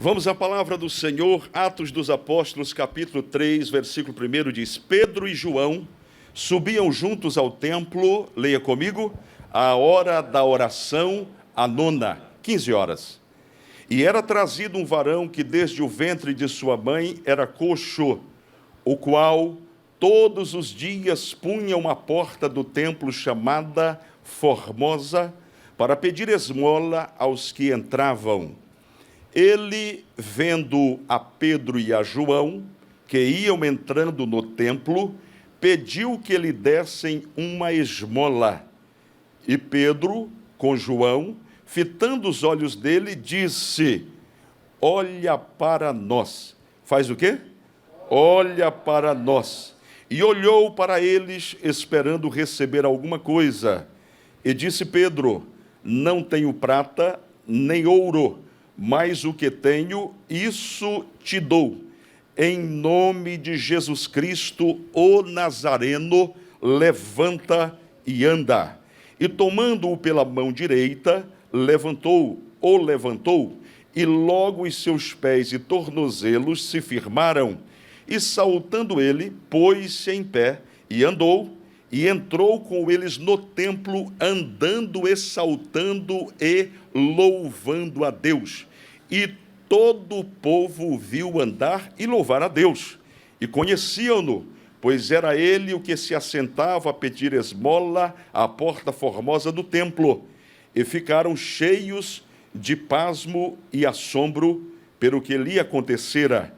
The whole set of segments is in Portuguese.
Vamos à palavra do Senhor, Atos dos Apóstolos, capítulo 3, versículo 1, diz: Pedro e João subiam juntos ao templo, leia comigo, à hora da oração, a nona, 15 horas. E era trazido um varão que desde o ventre de sua mãe era coxo, o qual todos os dias punham à porta do templo chamada Formosa, para pedir esmola aos que entravam. Ele, vendo a Pedro e a João, que iam entrando no templo, pediu que lhe dessem uma esmola. E Pedro, com João, fitando os olhos dele, disse: olha para nós. Faz o quê? Olha para nós. E olhou para eles, esperando receber alguma coisa. E disse Pedro: não tenho prata nem ouro, mas o que tenho, isso te dou. Em nome de Jesus Cristo, o Nazareno, levanta e anda. E tomando-o pela mão direita, levantou, e logo os seus pés e tornozelos se firmaram. E saltando ele, pôs-se em pé e andou, e entrou com eles no templo, andando e saltando e louvando a Deus. E todo o povo o viu andar e louvar a Deus. E conheciam-no, pois era ele o que se assentava a pedir esmola à porta formosa do templo. E ficaram cheios de pasmo e assombro pelo que lhe acontecera.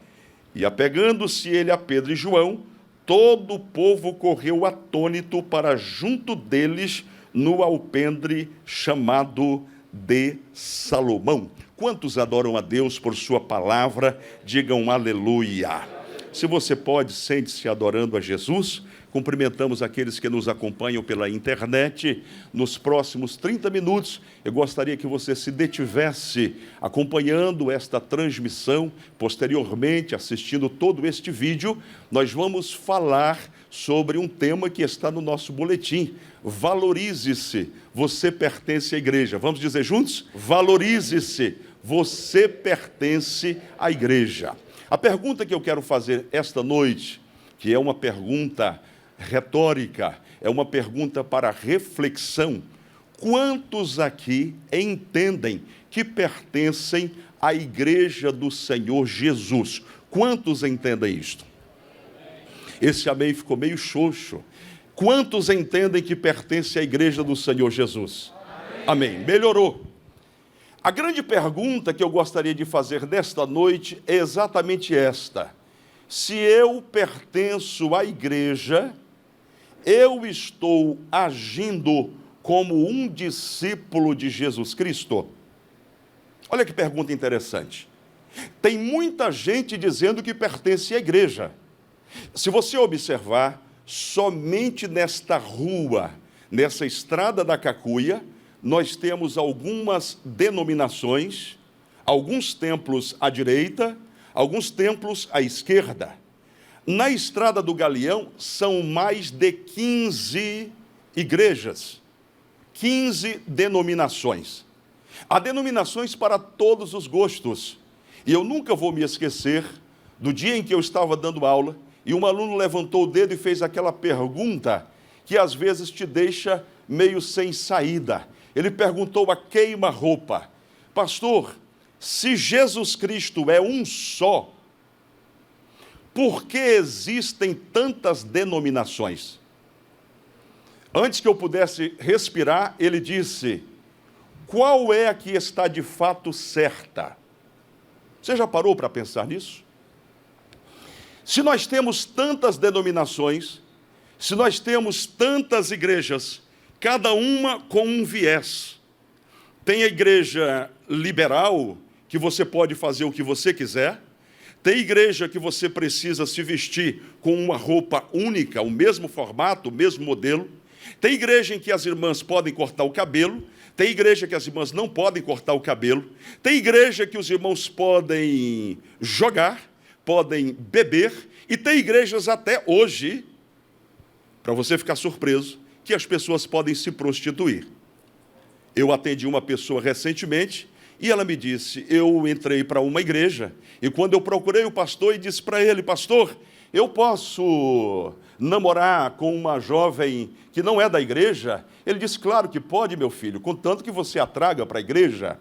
E apegando-se ele a Pedro e João, todo o povo correu atônito para junto deles no alpendre chamado de Salomão. Quantos adoram a Deus por sua palavra? Digam aleluia. Se você pode, sente-se adorando a Jesus. Cumprimentamos aqueles que nos acompanham pela internet. Nos próximos 30 minutos, eu gostaria que você se detivesse acompanhando esta transmissão. Posteriormente, assistindo todo este vídeo, nós vamos falar sobre um tema que está no nosso boletim. Valorize-se, você pertence à igreja. Vamos dizer juntos? Valorize-se, você pertence à igreja. A pergunta que eu quero fazer esta noite, que é uma pergunta retórica, é uma pergunta para reflexão: quantos aqui entendem que pertencem à igreja do Senhor Jesus? Quantos entendem isto? Esse amém ficou meio xoxo. Quantos entendem que pertence à igreja do Senhor Jesus? Amém. Melhorou. A grande pergunta que eu gostaria de fazer nesta noite é exatamente esta: se eu pertenço à igreja, eu estou agindo como um discípulo de Jesus Cristo? Olha que pergunta interessante. Tem muita gente dizendo que pertence à igreja. Se você observar, somente nesta rua, nessa estrada da Cacuia, nós temos algumas denominações, alguns templos à direita, alguns templos à esquerda. Na estrada do Galeão, são mais de 15 igrejas, 15 denominações. Há denominações para todos os gostos. E eu nunca vou me esquecer do dia em que eu estava dando aula e um aluno levantou o dedo e fez aquela pergunta que às vezes te deixa meio sem saída. Ele perguntou a queima-roupa: pastor, se Jesus Cristo é um só, por que existem tantas denominações? Antes que eu pudesse respirar, ele disse: qual é a que está de fato certa? Você já parou para pensar nisso? Se nós temos tantas denominações, se nós temos tantas igrejas, cada uma com um viés. Tem a igreja liberal, que você pode fazer o que você quiser. Tem igreja que você precisa se vestir com uma roupa única, o mesmo formato, o mesmo modelo. Tem igreja em que as irmãs podem cortar o cabelo. Tem igreja que as irmãs não podem cortar o cabelo. Tem igreja que os irmãos podem jogar, podem beber. E tem igrejas até hoje, para você ficar surpreso, que as pessoas podem se prostituir. Eu atendi uma pessoa recentemente E ela me disse, eu entrei para uma igreja, e quando eu procurei o pastor e disse para ele, pastor, eu posso namorar com uma jovem que não é da igreja? Ele disse, claro que pode, meu filho, contanto que você a traga para a igreja.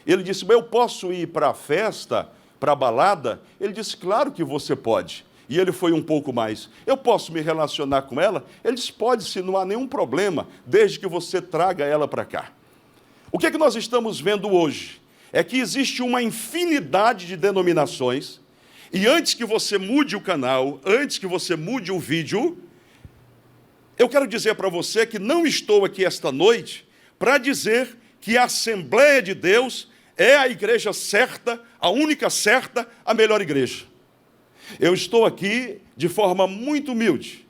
Ele disse, eu posso ir para a festa, para a balada? Ele disse, claro que você pode. E ele foi um pouco mais, eu posso me relacionar com ela? Ele disse, pode, se não há nenhum problema, desde que você traga ela para cá. O que é que nós estamos vendo hoje? É que existe uma infinidade de denominações, e antes que você mude o canal, antes que você mude o vídeo, eu quero dizer para você que não estou aqui esta noite para dizer que a Assembleia de Deus é a igreja certa, a única certa, a melhor igreja. Eu estou aqui de forma muito humilde,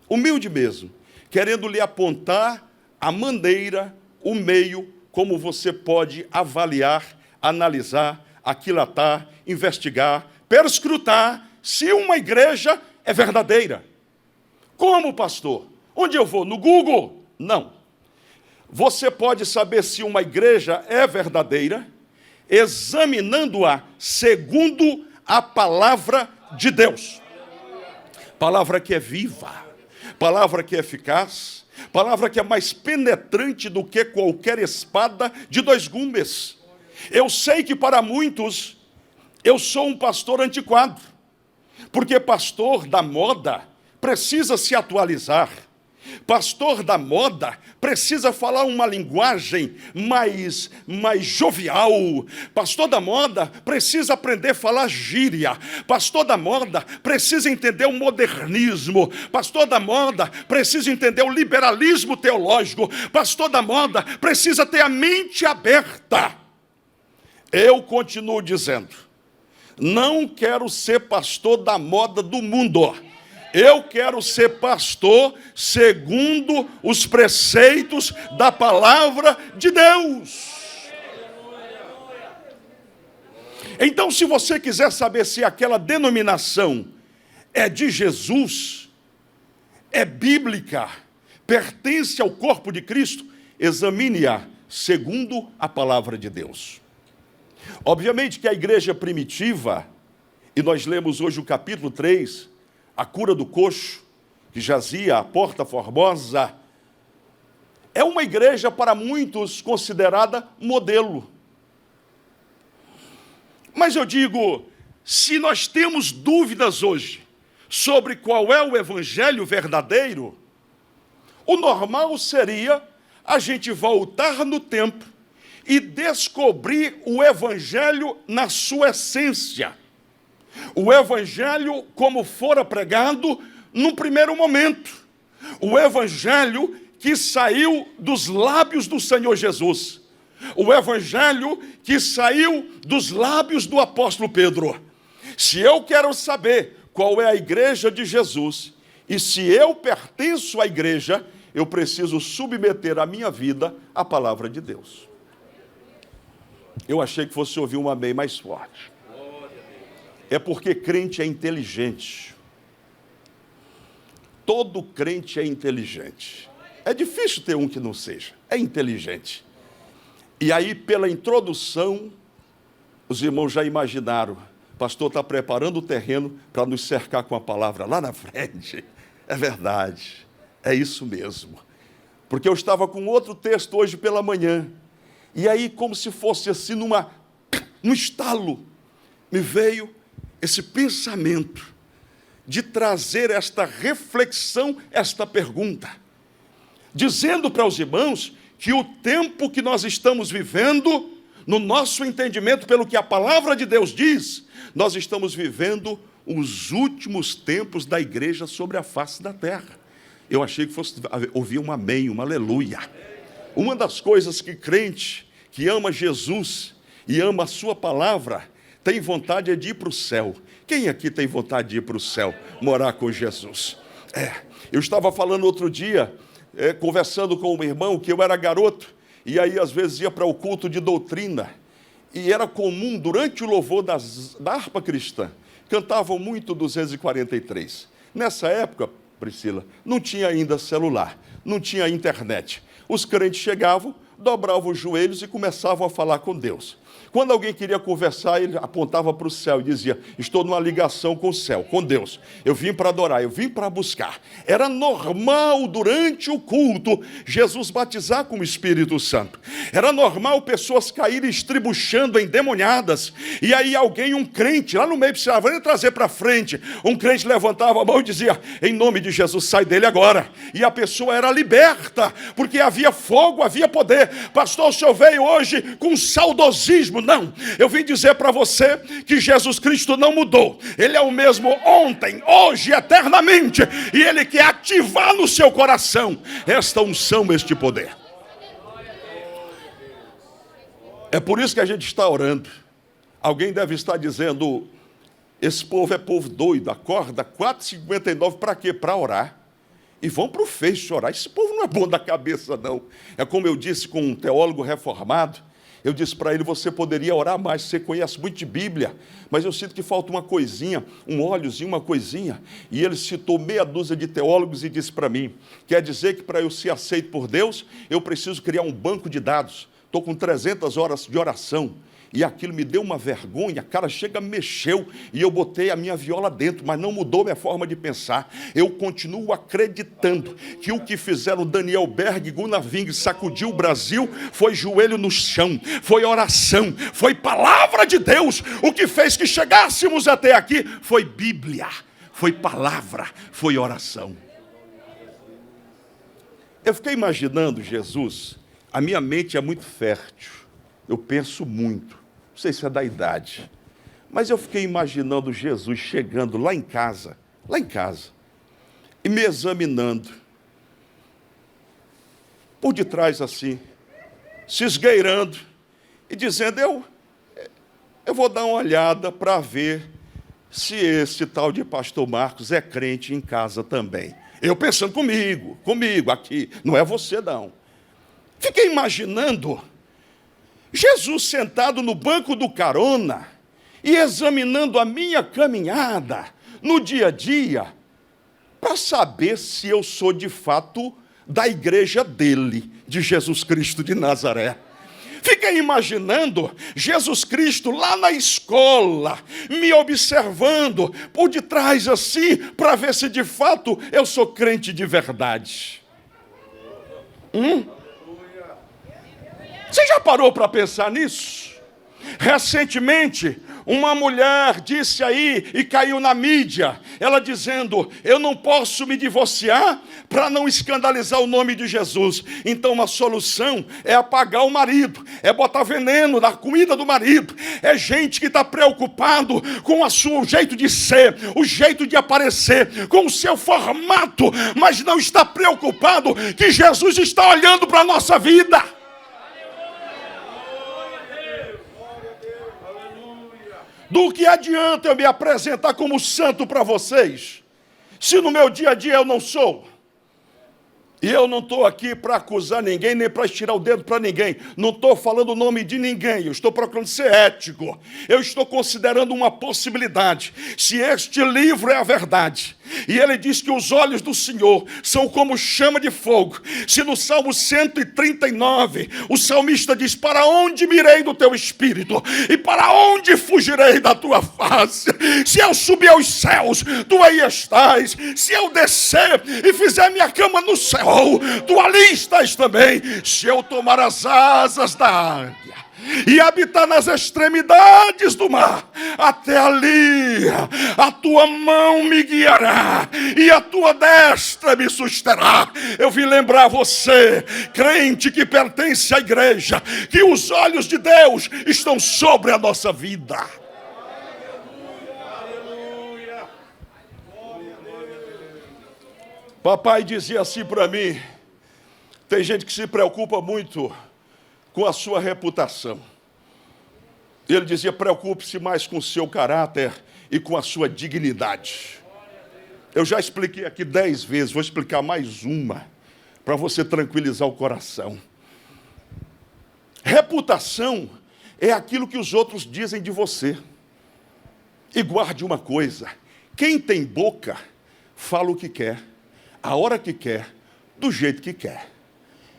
humilde mesmo, querendo lhe apontar a maneira, o meio, como você pode avaliar, analisar, aquilatar, investigar, perscrutar se uma igreja é verdadeira. Como, pastor? Onde eu vou? No Google? Não. Você pode saber se uma igreja é verdadeira examinando-a segundo a palavra de Deus. Palavra que é viva, palavra que é eficaz, palavra que é mais penetrante do que qualquer espada de dois gumes. Eu sei que para muitos eu sou um pastor antiquado, porque pastor da moda precisa se atualizar. Pastor da moda precisa falar uma linguagem mais jovial. Pastor da moda precisa aprender a falar gíria. Pastor da moda precisa entender o modernismo. Pastor da moda precisa entender o liberalismo teológico. Pastor da moda precisa ter a mente aberta. Eu continuo dizendo, não quero ser pastor da moda do mundo. Eu quero ser pastor segundo os preceitos da palavra de Deus. Então, se você quiser saber se aquela denominação é de Jesus, é bíblica, pertence ao corpo de Cristo, examine-a segundo a palavra de Deus. Obviamente que a igreja primitiva, e nós lemos hoje o capítulo 3, a cura do coxo, que jazia à Porta Formosa, é uma igreja para muitos considerada modelo. Mas eu digo, se nós temos dúvidas hoje sobre qual é o evangelho verdadeiro, o normal seria a gente voltar no tempo e descobrir o evangelho na sua essência. O evangelho como fora pregado num primeiro momento. O evangelho que saiu dos lábios do Senhor Jesus. O evangelho que saiu dos lábios do apóstolo Pedro. Se eu quero saber qual é a igreja de Jesus, e se eu pertenço à igreja, eu preciso submeter a minha vida à palavra de Deus. Eu achei que fosse ouvir um amém mais forte. É porque crente é inteligente. Todo crente é inteligente. É difícil ter um que não seja. É inteligente. E aí, pela introdução, os irmãos já imaginaram, o pastor está preparando o terreno para nos cercar com a palavra lá na frente. É verdade. É isso mesmo. Porque eu estava com outro texto hoje pela manhã. E aí, como se fosse assim, num estalo, me veio esse pensamento de trazer esta reflexão, esta pergunta, dizendo para os irmãos que o tempo que nós estamos vivendo, no nosso entendimento, pelo que a palavra de Deus diz, nós estamos vivendo os últimos tempos da igreja sobre a face da terra. Eu achei que fosse ouvir um amém, um aleluia. Uma das coisas que crente que ama Jesus e ama a sua palavra tem vontade é de ir para o céu. Quem aqui tem vontade de ir para o céu, morar com Jesus? Eu estava falando outro dia, conversando com um irmão, que eu era garoto, e aí às vezes ia para o culto de doutrina, e era comum, durante o louvor da harpa cristã, cantavam muito 243. Nessa época, Priscila, não tinha ainda celular, não tinha internet. Os crentes chegavam, dobravam os joelhos e começavam a falar com Deus. Quando alguém queria conversar, ele apontava para o céu e dizia: estou numa ligação com o céu, com Deus. Eu vim para adorar, eu vim para buscar. Era normal, durante o culto, Jesus batizar com o Espírito Santo. Era normal pessoas caírem estribuchando, endemoniadas. E aí alguém, um crente, lá no meio, precisava trazer para frente. Um crente levantava a mão e dizia: em nome de Jesus, sai dele agora. E a pessoa era liberta, porque havia fogo, havia poder. Pastor, o senhor veio hoje com saudosismo. Não, eu vim dizer para você que Jesus Cristo não mudou. Ele é o mesmo ontem, hoje, eternamente. E Ele quer ativar no seu coração esta unção, este poder. É por isso que a gente está orando. Alguém deve estar dizendo: esse povo é povo doido, acorda 4h59 para quê? Para orar. E vão para o Face orar. Esse povo não é bom da cabeça, não. É como eu disse com um teólogo reformado. Eu disse para ele: você poderia orar mais, você conhece muito de Bíblia, mas eu sinto que falta uma coisinha, um óleozinho, uma coisinha. E ele citou meia dúzia de teólogos e disse para mim: quer dizer que para eu ser aceito por Deus, eu preciso criar um banco de dados. Estou com 300 horas de oração. E aquilo me deu uma vergonha, a cara chega, mexeu, e eu botei a minha viola dentro, mas não mudou minha forma de pensar. Eu continuo acreditando que o que fizeram Daniel Berg e Gunnar Wing sacudiu o Brasil foi joelho no chão, foi oração, foi palavra de Deus. O que fez que chegássemos até aqui foi Bíblia, foi palavra, foi oração. Eu fiquei imaginando Jesus, a minha mente é muito fértil, eu penso muito. Não sei se é da idade, mas eu fiquei imaginando Jesus chegando lá em casa, e me examinando, por detrás assim, se esgueirando, e dizendo: eu vou dar uma olhada para ver se esse tal de pastor Marcos é crente em casa também. Eu pensando comigo, aqui, não é você não. Fiquei imaginando Jesus sentado no banco do carona e examinando a minha caminhada no dia a dia para saber se eu sou de fato da igreja dele, de Jesus Cristo de Nazaré. Fiquei imaginando Jesus Cristo lá na escola, me observando por detrás assim, para ver se de fato eu sou crente de verdade. Você já parou para pensar nisso? Recentemente, uma mulher disse aí e caiu na mídia, ela dizendo: eu não posso me divorciar para não escandalizar o nome de Jesus. Então a solução é apagar o marido, é botar veneno na comida do marido. É gente que está preocupado com o jeito de ser, o jeito de aparecer, com o seu formato, mas não está preocupado que Jesus está olhando para a nossa vida. Do que adianta eu me apresentar como santo para vocês, se no meu dia a dia eu não sou? E eu não estou aqui para acusar ninguém, nem para estirar o dedo para ninguém. Não estou falando o nome de ninguém. Eu estou procurando ser ético. Eu estou considerando uma possibilidade. Se este livro é a verdade, e ele diz que os olhos do Senhor são como chama de fogo. Se no Salmo 139, o salmista diz: para onde mirei do teu espírito? E para onde fugirei da tua face? Se eu subir aos céus, tu aí estás. Se eu descer e fizer minha cama no céu, tu ali estás também. Se eu tomar as asas da águia e habitar nas extremidades do mar, até ali a tua mão me guiará e a tua destra me susterá. Eu vim lembrar você, crente que pertence à igreja, que os olhos de Deus estão sobre a nossa vida. Papai dizia assim para mim: tem gente que se preocupa muito com a sua reputação. Ele dizia: preocupe-se mais com o seu caráter e com a sua dignidade. Eu já expliquei aqui 10 vezes, vou explicar mais uma, para você tranquilizar o coração. Reputação é aquilo que os outros dizem de você. E guarde uma coisa: quem tem boca, fala o que quer, a hora que quer, do jeito que quer.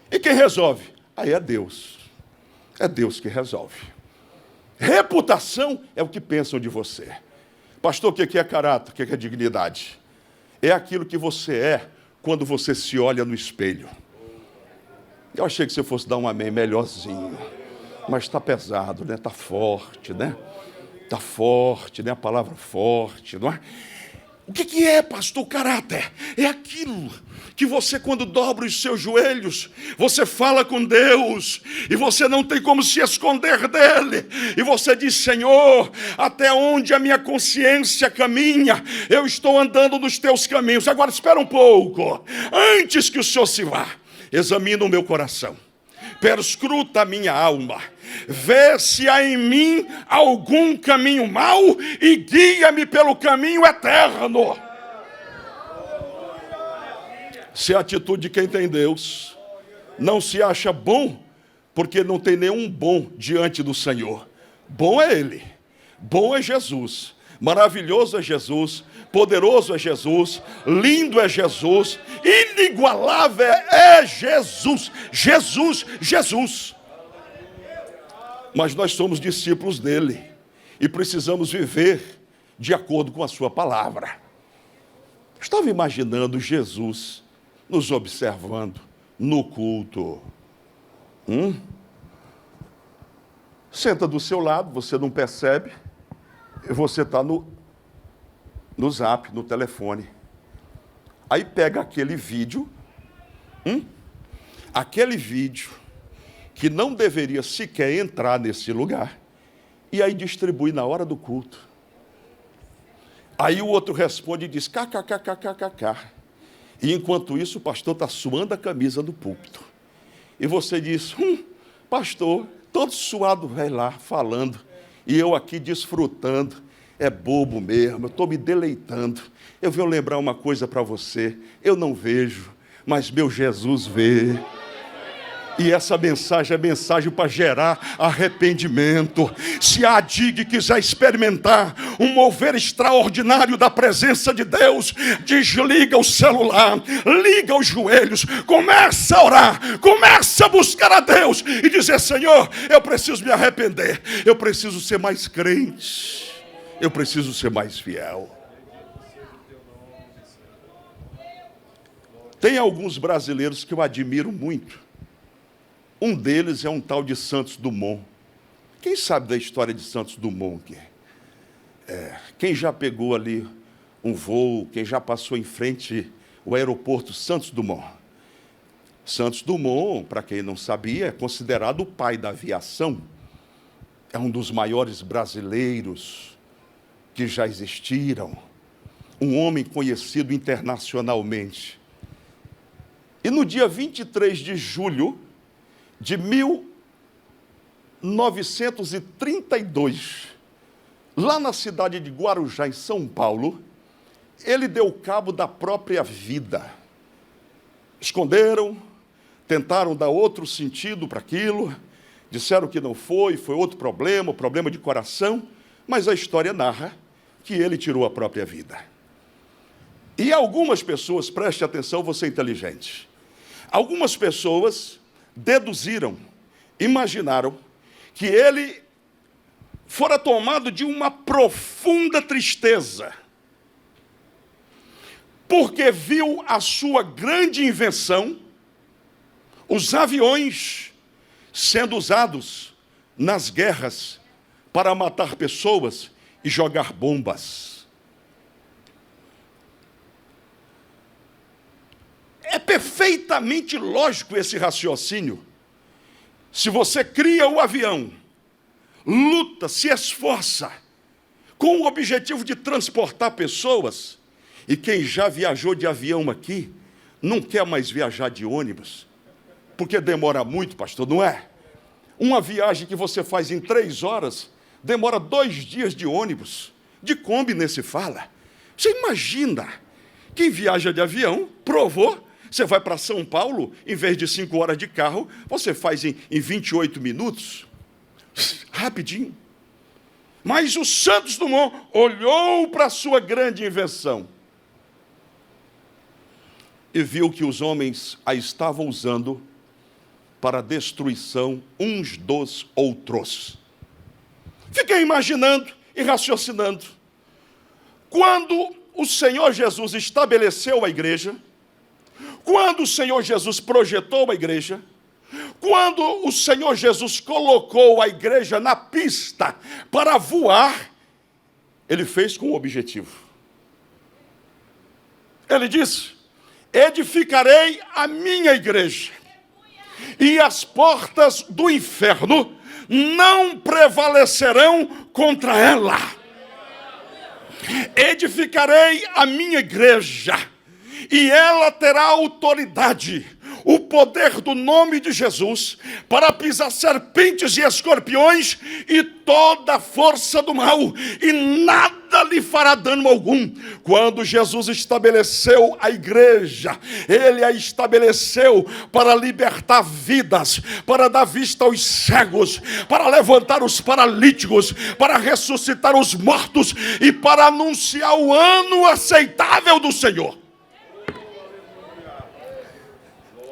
E quem resolve? Aí é Deus. É Deus que resolve. Reputação é o que pensam de você. Pastor, o que é caráter? O que é dignidade? É aquilo que você é quando você se olha no espelho. Eu achei que você fosse dar um amém melhorzinho. Mas está pesado, né? Está forte, né? Está forte, né? A palavra forte, não é? O que é, pastor, caráter? É aquilo que você, quando dobra os seus joelhos, você fala com Deus, e você não tem como se esconder dele, e você diz: Senhor, até onde a minha consciência caminha, eu estou andando nos teus caminhos. Agora espera um pouco, antes que o Senhor se vá, examina o meu coração, perscruta a minha alma, vê se há em mim algum caminho mau e guia-me pelo caminho eterno. Se a atitude de quem tem Deus não se acha bom, porque não tem nenhum bom diante do Senhor. Bom é Ele, bom é Jesus, maravilhoso é Jesus, poderoso é Jesus, lindo é Jesus, inigualável é Jesus, Jesus, Jesus. Mas nós somos discípulos dele e precisamos viver de acordo com a sua palavra. Estava imaginando Jesus nos observando no culto. Senta do seu lado, você não percebe, e você está no zap, no telefone. Aí pega aquele vídeo, que não deveria sequer entrar nesse lugar, e aí distribui na hora do culto. Aí o outro responde e diz kkkkkk. E enquanto isso o pastor está suando a camisa do púlpito. E você diz: pastor, todo suado, vai lá falando, e eu aqui desfrutando. É bobo mesmo, eu estou me deleitando. Eu vou lembrar uma coisa para você: eu não vejo, mas meu Jesus vê. E essa mensagem é mensagem para gerar arrependimento. Se a DIG quiser experimentar um mover extraordinário da presença de Deus, desliga o celular, liga os joelhos, começa a orar, começa a buscar a Deus e dizer: Senhor, eu preciso me arrepender, eu preciso ser mais crente, eu preciso ser mais fiel. Tem alguns brasileiros que eu admiro muito. Um deles é um tal de Santos Dumont. Quem sabe da história de Santos Dumont aqui? Quem já pegou ali um voo, quem já passou em frente ao aeroporto Santos Dumont? Santos Dumont, para quem não sabia, é considerado o pai da aviação. É um dos maiores brasileiros que já existiram. Um homem conhecido internacionalmente. E no dia 23 de julho de 1932, lá na cidade de Guarujá, em São Paulo, ele deu cabo da própria vida. Esconderam, tentaram dar outro sentido para aquilo, disseram que não foi outro problema, problema de coração, mas a história narra que ele tirou a própria vida. E algumas pessoas, preste atenção, você é inteligente, algumas pessoas deduziram, imaginaram que ele fora tomado de uma profunda tristeza, porque viu a sua grande invenção, os aviões, sendo usados nas guerras para matar pessoas e jogar bombas. É perfeitamente lógico esse raciocínio. Se você cria o avião, luta, se esforça, com o objetivo de transportar pessoas, e quem já viajou de avião aqui, não quer mais viajar de ônibus, porque demora muito, pastor, não é? Uma viagem que você faz em 3 horas, demora 2 dias de ônibus, de Kombi nem se fala. Você imagina, quem viaja de avião, provou. Você vai para São Paulo, em vez de 5 horas de carro, você faz em 28 minutos. Rapidinho. Mas o Santos Dumont olhou para a sua grande invenção e viu que os homens a estavam usando para a destruição uns dos outros. Fiquei imaginando e raciocinando. Quando o Senhor Jesus estabeleceu a igreja, quando o Senhor Jesus projetou a igreja, quando o Senhor Jesus colocou a igreja na pista para voar, ele fez com um objetivo. Ele disse: edificarei a minha igreja, e as portas do inferno não prevalecerão contra ela. Edificarei a minha igreja, e ela terá autoridade, o poder do nome de Jesus, para pisar serpentes e escorpiões e toda a força do mal, e nada lhe fará dano algum. Quando Jesus estabeleceu a igreja, ele a estabeleceu para libertar vidas, para dar vista aos cegos, para levantar os paralíticos, para ressuscitar os mortos e para anunciar o ano aceitável do Senhor.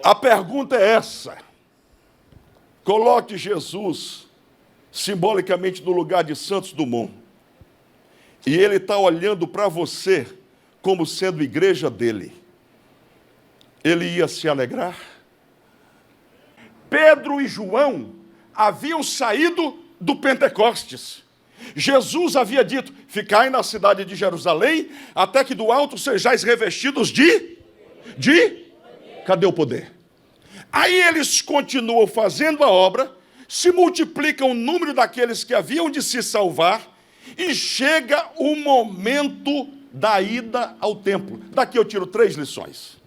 A pergunta é essa: coloque Jesus simbolicamente no lugar de Santos Dumont, e ele está olhando para você como sendo igreja dele. Ele ia se alegrar? Pedro e João haviam saído do Pentecostes. Jesus havia dito: ficai na cidade de Jerusalém, até que do alto sejais revestidos de... Cadê o poder? Aí eles continuam fazendo a obra, se multiplicam o número daqueles que haviam de se salvar, e chega o momento da ida ao templo. Daqui eu tiro 3 lições.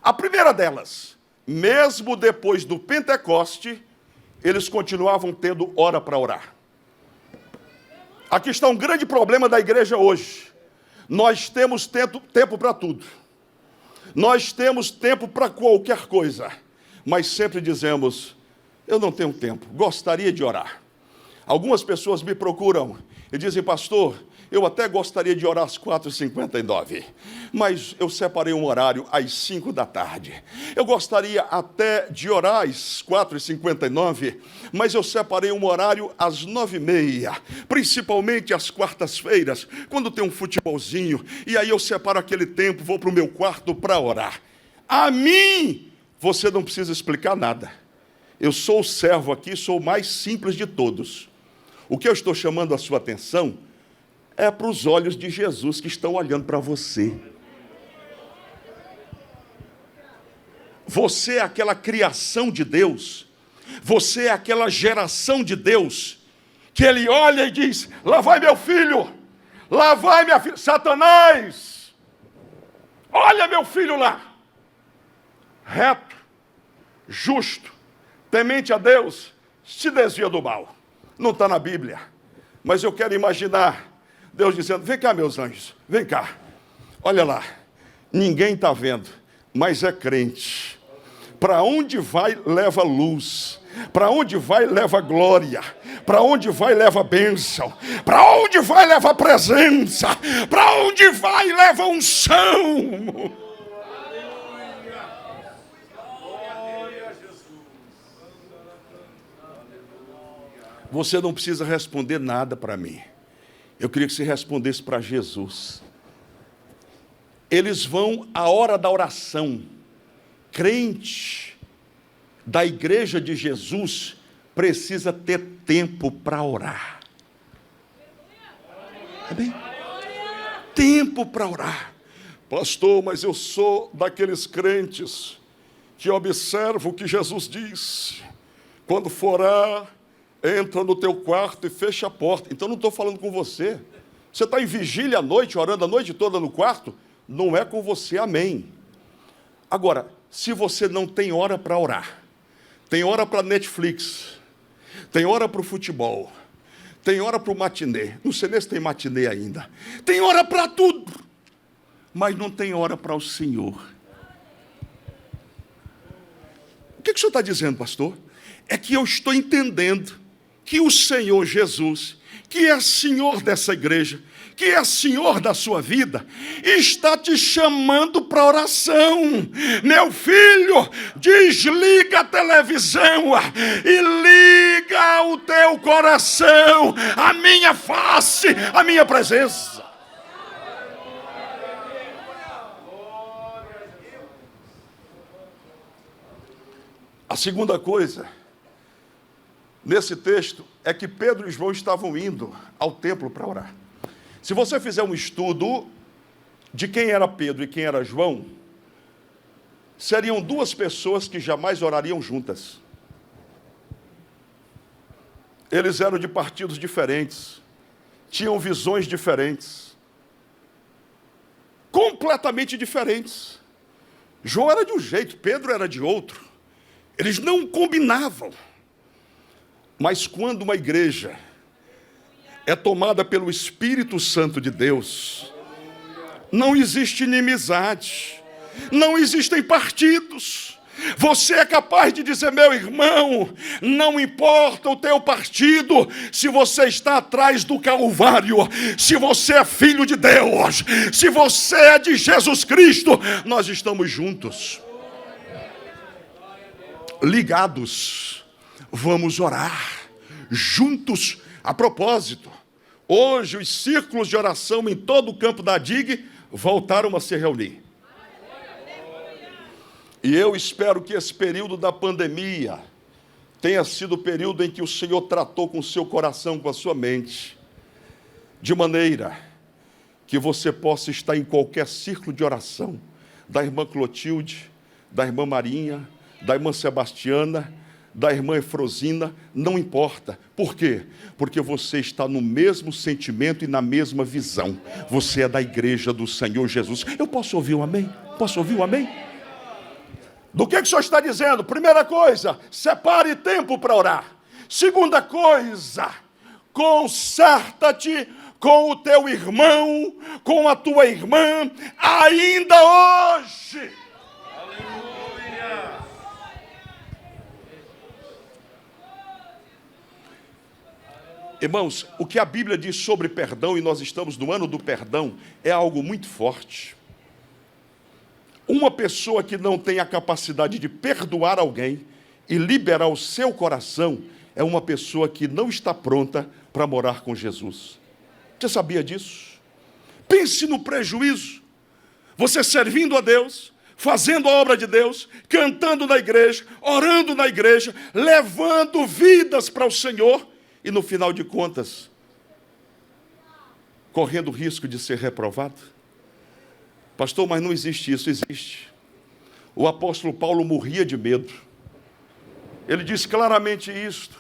A primeira delas: mesmo depois do Pentecoste, eles continuavam tendo hora para orar. Aqui está um grande problema da igreja hoje. Nós temos tempo para tudo. Nós temos tempo para qualquer coisa, mas sempre dizemos: eu não tenho tempo, gostaria de orar. Algumas pessoas me procuram e dizem: pastor, eu até gostaria de orar às 4h59, mas eu separei um horário às 5 da tarde. Eu gostaria até de orar às 4h59, mas eu separei um horário às 9h30, principalmente às quartas-feiras, quando tem um futebolzinho, e aí eu separo aquele tempo, vou para o meu quarto para orar. A mim, você não precisa explicar nada. Eu sou o servo aqui, sou o mais simples de todos. O que eu estou chamando a sua atenção é para os olhos de Jesus que estão olhando para você. Você é aquela criação de Deus, você é aquela geração de Deus, que Ele olha e diz: lá vai meu filho, lá vai minha filha. Satanás, olha meu filho lá, reto, justo, temente a Deus, se desvia do mal. Não está na Bíblia, mas eu quero imaginar Deus dizendo: vem cá, meus anjos, vem cá. Olha lá, ninguém está vendo, mas é crente. Para onde vai, leva luz. Para onde vai, leva glória. Para onde vai, leva bênção. Para onde vai, leva presença. Para onde vai, leva unção. Você não precisa responder nada para mim. Eu queria que você respondesse para Jesus. Eles vão à hora da oração. Crente da igreja de Jesus precisa ter tempo para orar. É bem? Tempo para orar. Pastor, mas eu sou daqueles crentes que observam o que Jesus disse: quando for orar, entra no teu quarto e fecha a porta. Então não estou falando com você. Você está em vigília à noite, orando a noite toda no quarto? Não é com você, amém. Agora, se você não tem hora para orar, tem hora para Netflix, tem hora para o futebol, tem hora para o matinê, não sei nem se tem matinê ainda, tem hora para tudo, mas não tem hora para o Senhor. O que o senhor está dizendo, pastor? É que eu estou entendendo que o Senhor Jesus que é senhor dessa igreja, que é senhor da sua vida, está te chamando para oração. Meu filho, desliga a televisão e liga o teu coração à minha face, à minha presença. A segunda coisa, nesse texto, é que Pedro e João estavam indo ao templo para orar. Se você fizer um estudo de quem era Pedro e quem era João, seriam duas pessoas que jamais orariam juntas. Eles eram de partidos diferentes, tinham visões diferentes, completamente diferentes. João era de um jeito, Pedro era de outro. Eles não combinavam. Mas quando uma igreja é tomada pelo Espírito Santo de Deus, não existe inimizade, não existem partidos. Você é capaz de dizer, meu irmão, não importa o teu partido, se você está atrás do Calvário, se você é filho de Deus, se você é de Jesus Cristo, nós estamos juntos, ligados, vamos orar juntos. A propósito, hoje os círculos de oração em todo o campo da DIG voltaram a se reunir. E eu espero que esse período da pandemia tenha sido o período em que o Senhor tratou com o seu coração, com a sua mente, de maneira que você possa estar em qualquer círculo de oração, da irmã Clotilde, da irmã Marinha, da irmã Sebastiana, da irmã Efrosina, não importa. Por quê? Porque você está no mesmo sentimento e na mesma visão. Você é da igreja do Senhor Jesus. Eu posso ouvir um amém? Posso ouvir um amém? Do que o Senhor está dizendo? Primeira coisa, separe tempo para orar. Segunda coisa, conserta-te com o teu irmão, com a tua irmã, ainda hoje. Aleluia! Irmãos, o que a Bíblia diz sobre perdão, e nós estamos no ano do perdão, é algo muito forte. Uma pessoa que não tem a capacidade de perdoar alguém e liberar o seu coração, é uma pessoa que não está pronta para morar com Jesus. Você sabia disso? Pense no prejuízo. Você servindo a Deus, fazendo a obra de Deus, cantando na igreja, orando na igreja, levando vidas para o Senhor, e no final de contas, correndo o risco de ser reprovado. Pastor, mas não existe isso. Existe. O apóstolo Paulo morria de medo. Ele diz claramente isto: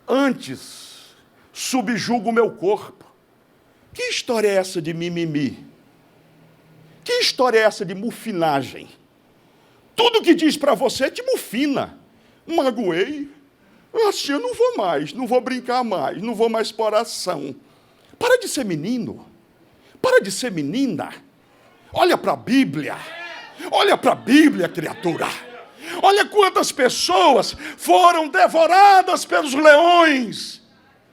antes subjugo o meu corpo. Que história é essa de mimimi? Que história é essa de mufinagem? Tudo que diz para você te mufina. Magoei. Assim eu não vou mais, não vou brincar mais, não vou mais por ação. Para de ser menino. Para de ser menina. Olha para a Bíblia. Olha para a Bíblia, criatura. Olha quantas pessoas foram devoradas pelos leões.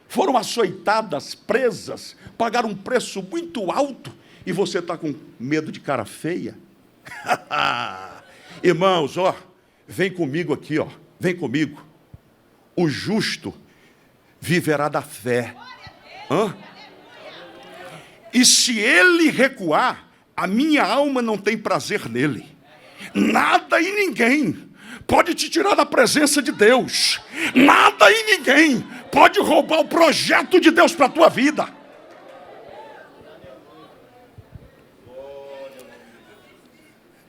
Foram açoitadas, presas, pagaram um preço muito alto. E você está com medo de cara feia? Irmãos, ó, vem comigo aqui, ó. Vem comigo. O justo viverá da fé. Hã? E se ele recuar, a minha alma não tem prazer nele. Nada e ninguém pode te tirar da presença de Deus. Nada e ninguém pode roubar o projeto de Deus para a tua vida.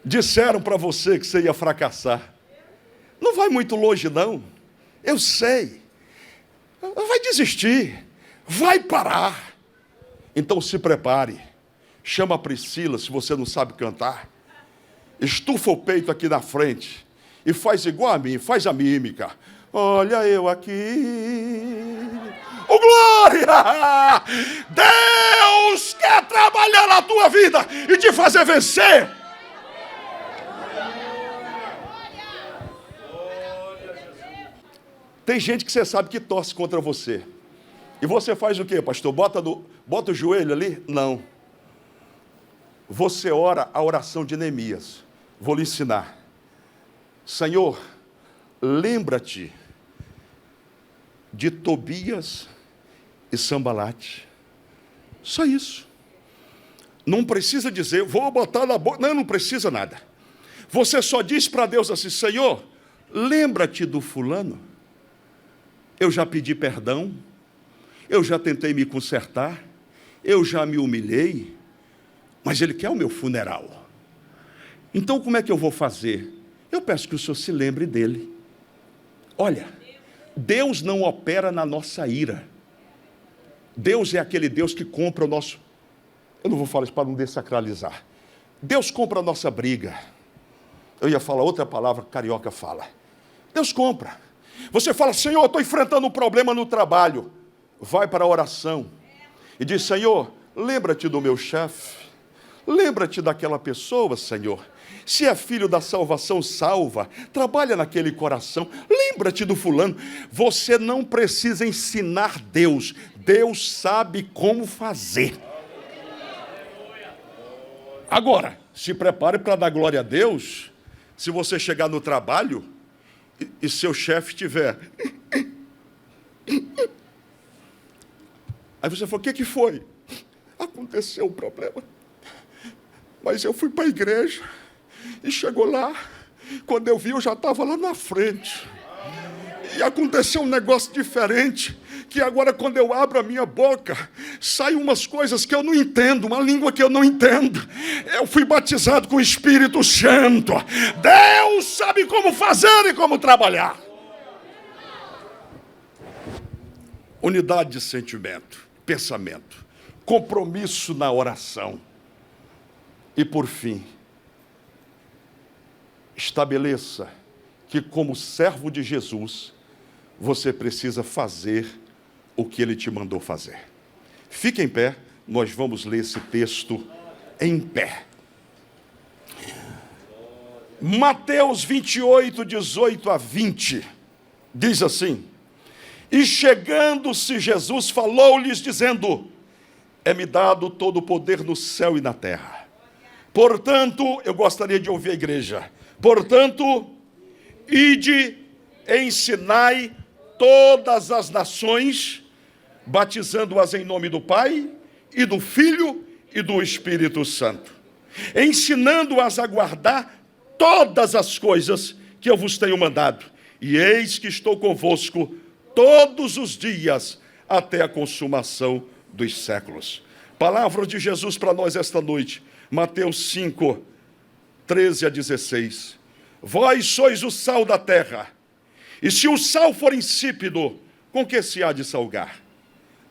Disseram para você que você ia fracassar. Não vai muito longe, não. Eu sei. Vai desistir. Vai parar. Então se prepare. Chama a Priscila, se você não sabe cantar. Estufa o peito aqui na frente. E faz igual a mim, faz a mímica. Olha eu aqui. Oh, glória! Deus quer trabalhar na tua vida e te fazer vencer. Tem gente que você sabe que torce contra você. E você faz o quê, pastor? Bota o joelho ali? Não. Você ora a oração de Neemias. Vou lhe ensinar. Senhor, lembra-te de Tobias e Sambalate. Só isso. Não precisa dizer, vou botar na boca. Não, não precisa nada. Você só diz para Deus assim, Senhor, lembra-te do fulano. Eu já pedi perdão. Eu já tentei me consertar. Eu já me humilhei. Mas ele quer o meu funeral. Então como é que eu vou fazer? Eu peço que o Senhor se lembre dele. Olha, Deus não opera na nossa ira. Deus é aquele Deus que compra o nosso... Eu não vou falar isso para não desacralizar. Deus compra a nossa briga. Eu ia falar outra palavra que carioca fala. Deus compra. Você fala, Senhor, eu estou enfrentando um problema no trabalho. Vai para a oração. E diz, Senhor, lembra-te do meu chefe. Lembra-te daquela pessoa, Senhor. Se é filho da salvação, salva. Trabalha naquele coração. Lembra-te do fulano. Você não precisa ensinar Deus. Deus sabe como fazer. Agora, se prepare para dar glória a Deus, se você chegar no trabalho e seu chefe tiver... Aí você fala, o que foi? Aconteceu um problema. Mas eu fui para a igreja e chegou lá, quando eu vi, eu já estava lá na frente. E aconteceu um negócio diferente, que agora quando eu abro a minha boca, saem umas coisas que eu não entendo, uma língua que eu não entendo. Eu fui batizado com o Espírito Santo. Deus sabe como fazer e como trabalhar. Unidade de sentimento, pensamento, compromisso na oração. E por fim, estabeleça que como servo de Jesus, você precisa fazer o que ele te mandou fazer. Fique em pé, nós vamos ler esse texto em pé. Mateus 28, 18 a 20, diz assim, e chegando-se Jesus, falou-lhes dizendo, é-me dado todo o poder no céu e na terra. Portanto, eu gostaria de ouvir a igreja, portanto, ide, ensinai todas as nações, batizando-as em nome do Pai, e do Filho, e do Espírito Santo, ensinando-as a guardar todas as coisas que eu vos tenho mandado. E eis que estou convosco todos os dias, até a consumação dos séculos. Palavra de Jesus para nós esta noite, Mateus 5, 13 a 16. Vós sois o sal da terra, e se o sal for insípido, com que se há de salgar?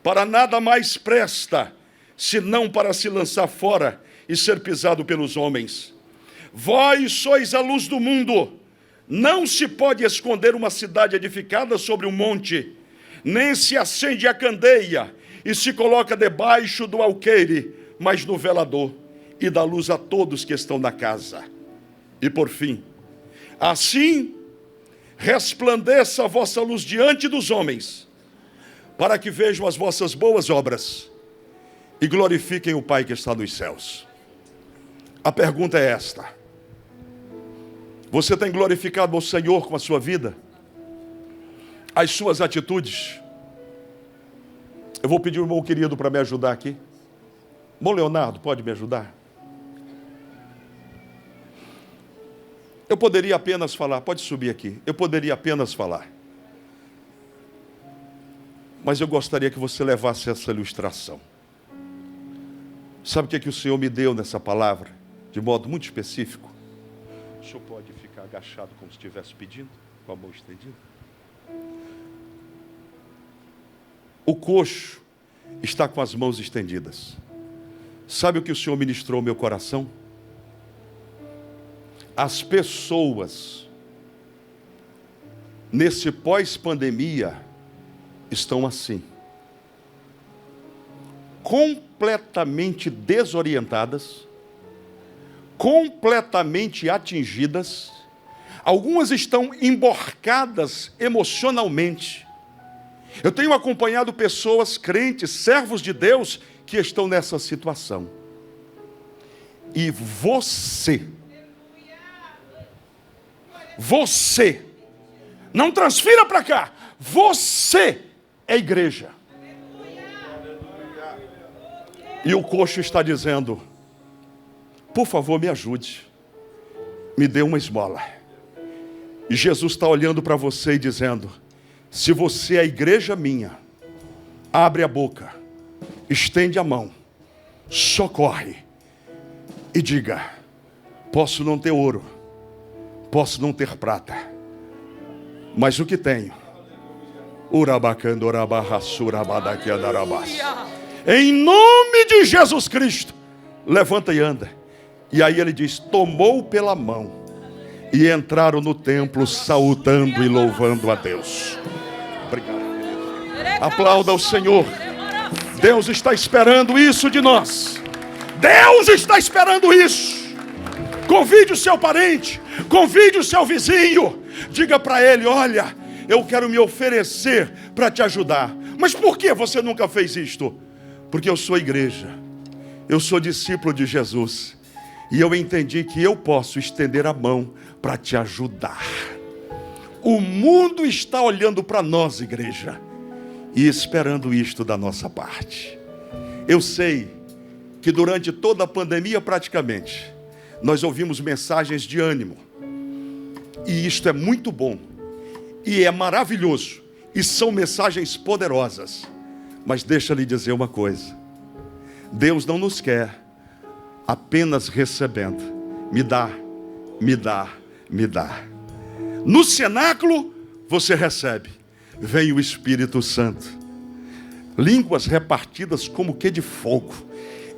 Para nada mais presta, senão para se lançar fora e ser pisado pelos homens. Vós sois a luz do mundo. Não se pode esconder uma cidade edificada sobre um monte, nem se acende a candeia e se coloca debaixo do alqueire, mas no velador, e dá luz a todos que estão na casa. E por fim, assim resplandeça a vossa luz diante dos homens, para que vejam as vossas boas obras e glorifiquem o Pai que está nos céus. A pergunta é esta: você tem glorificado ao Senhor com a sua vida? As suas atitudes? Eu vou pedir ao irmão querido para me ajudar aqui. Irmão Leonardo, pode me ajudar? Eu poderia apenas falar, pode subir aqui. Eu poderia apenas falar. Mas eu gostaria que você levasse essa ilustração. Sabe o que o Senhor me deu nessa palavra? De modo muito específico. O senhor pode ficar agachado como se estivesse pedindo, com a mão estendida? O coxo está com as mãos estendidas. Sabe o que o Senhor ministrou ao meu coração? As pessoas, nesse pós-pandemia, estão assim, completamente desorientadas, completamente atingidas. Algumas estão emborcadas emocionalmente, Eu tenho acompanhado pessoas crentes, servos de Deus, que estão nessa situação. E você, não transfira para cá, você é igreja. E o coxo está dizendo: por favor, me ajude, me dê uma esmola. E Jesus está olhando para você e dizendo: se você é a igreja minha, abre a boca, estende a mão, socorre e diga: posso não ter ouro, posso não ter prata, mas o que tenho, em nome de Jesus Cristo, levanta e anda. E aí ele diz: tomou pela mão e entraram no templo saudando e louvando a Deus. Obrigado. Aplauda o Senhor. Deus está esperando isso de nós. Deus está esperando isso. Convide o seu parente, convide o seu vizinho, diga para ele: olha, eu quero me oferecer para te ajudar. Mas por que você nunca fez isto? Porque eu sou igreja, eu sou discípulo de Jesus, e eu entendi que eu posso estender a mão para te ajudar. O mundo está olhando para nós, igreja, e esperando isto da nossa parte. Eu sei que durante toda a pandemia praticamente, nós ouvimos mensagens de ânimo. E isto é muito bom. E é maravilhoso. E são mensagens poderosas. Mas deixa eu lhe dizer uma coisa. Deus não nos quer apenas recebendo. Me dá, me dá, me dá. No cenáculo você recebe. Vem o Espírito Santo. Línguas repartidas como que de fogo.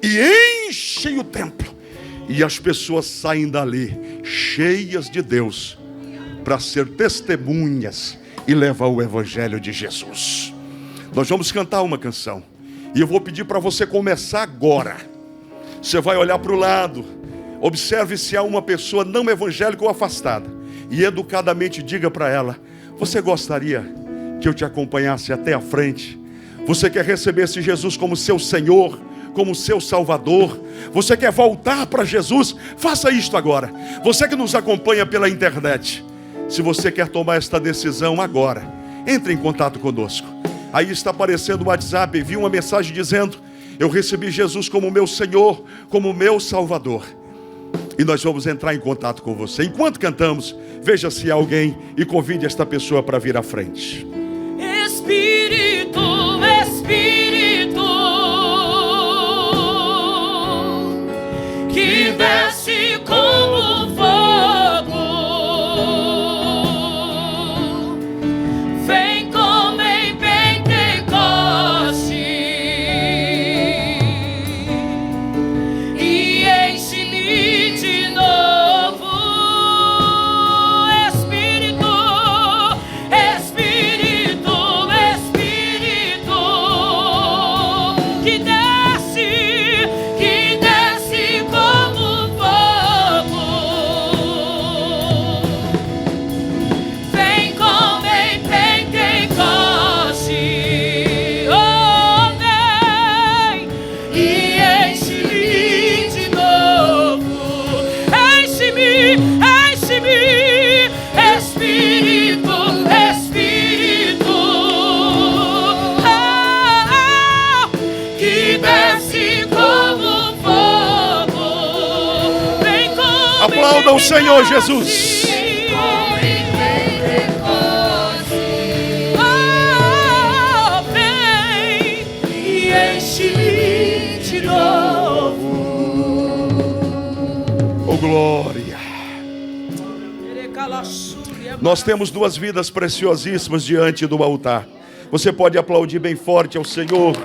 E enchem o templo. E as pessoas saem dali cheias de Deus para ser testemunhas e levar o Evangelho de Jesus. Nós vamos cantar uma canção. E eu vou pedir para você começar agora. Você vai olhar para o lado. Observe se há uma pessoa não evangélica ou afastada. E educadamente diga para ela: você gostaria que eu te acompanhasse até a frente? Você quer receber esse Jesus como seu Senhor, como seu Salvador? Você quer voltar para Jesus? Faça isto agora. Você que nos acompanha pela internet, se você quer tomar esta decisão agora, entre em contato conosco. Aí está aparecendo o WhatsApp, envie uma mensagem dizendo: eu recebi Jesus como meu Senhor, como meu Salvador. E nós vamos entrar em contato com você. Enquanto cantamos, veja se há alguém e convide esta pessoa para vir à frente. Espírito, Espírito, que desce como fogo, vem como em Pentecoste e enche-me de novo. Espírito, Espírito, Espírito, que desce como fogo, vem como em Pentecoste, oh, vem e enche-me de novo, enche-me, enche-me, Espírito, Espírito, que desce como fogo, vem como Aplauda o Senhor Jesus. oh, vem e enche-me de novo. Oh, glória. Nós temos duas vidas preciosíssimas diante do altar. Você pode aplaudir bem forte ao Senhor.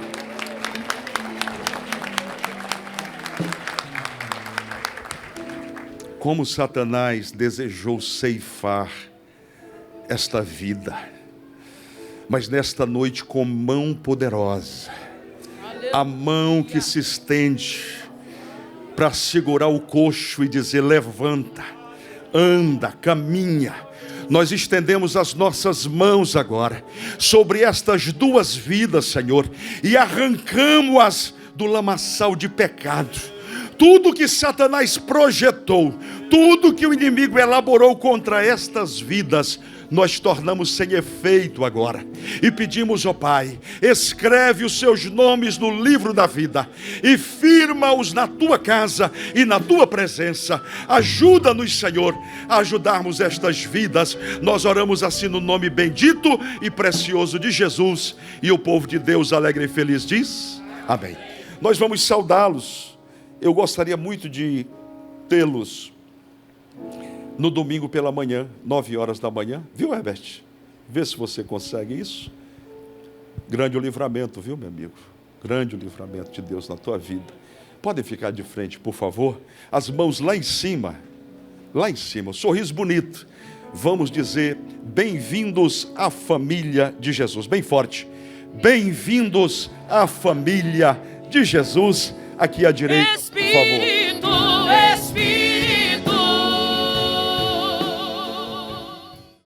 Como Satanás desejou ceifar esta vida, mas nesta noite, com mão poderosa, a mão que se estende para segurar o coxo e dizer: levanta, anda, caminha. Nós estendemos as nossas mãos agora sobre estas duas vidas, Senhor, e arrancamos-as do lamaçal de pecado. Tudo que Satanás projetou, tudo que o inimigo elaborou contra estas vidas, nós tornamos sem efeito agora. E pedimos, ó Pai, escreve os seus nomes no livro da vida e firma-os na tua casa e na tua presença. Ajuda-nos, Senhor, a ajudarmos estas vidas. Nós oramos assim no nome bendito e precioso de Jesus. E o povo de Deus alegre e feliz diz: amém. Nós vamos saudá-los. Eu gostaria muito de tê-los no domingo pela manhã, 9 horas da manhã. Viu, Herbert? Vê se você consegue isso. Grande o livramento, viu, meu amigo? Grande o livramento de Deus na tua vida. Podem ficar de frente, por favor? As mãos lá em cima, um sorriso bonito. Vamos dizer: bem-vindos à família de Jesus. Bem forte. Bem-vindos à família de Jesus. Aqui à direita, por favor.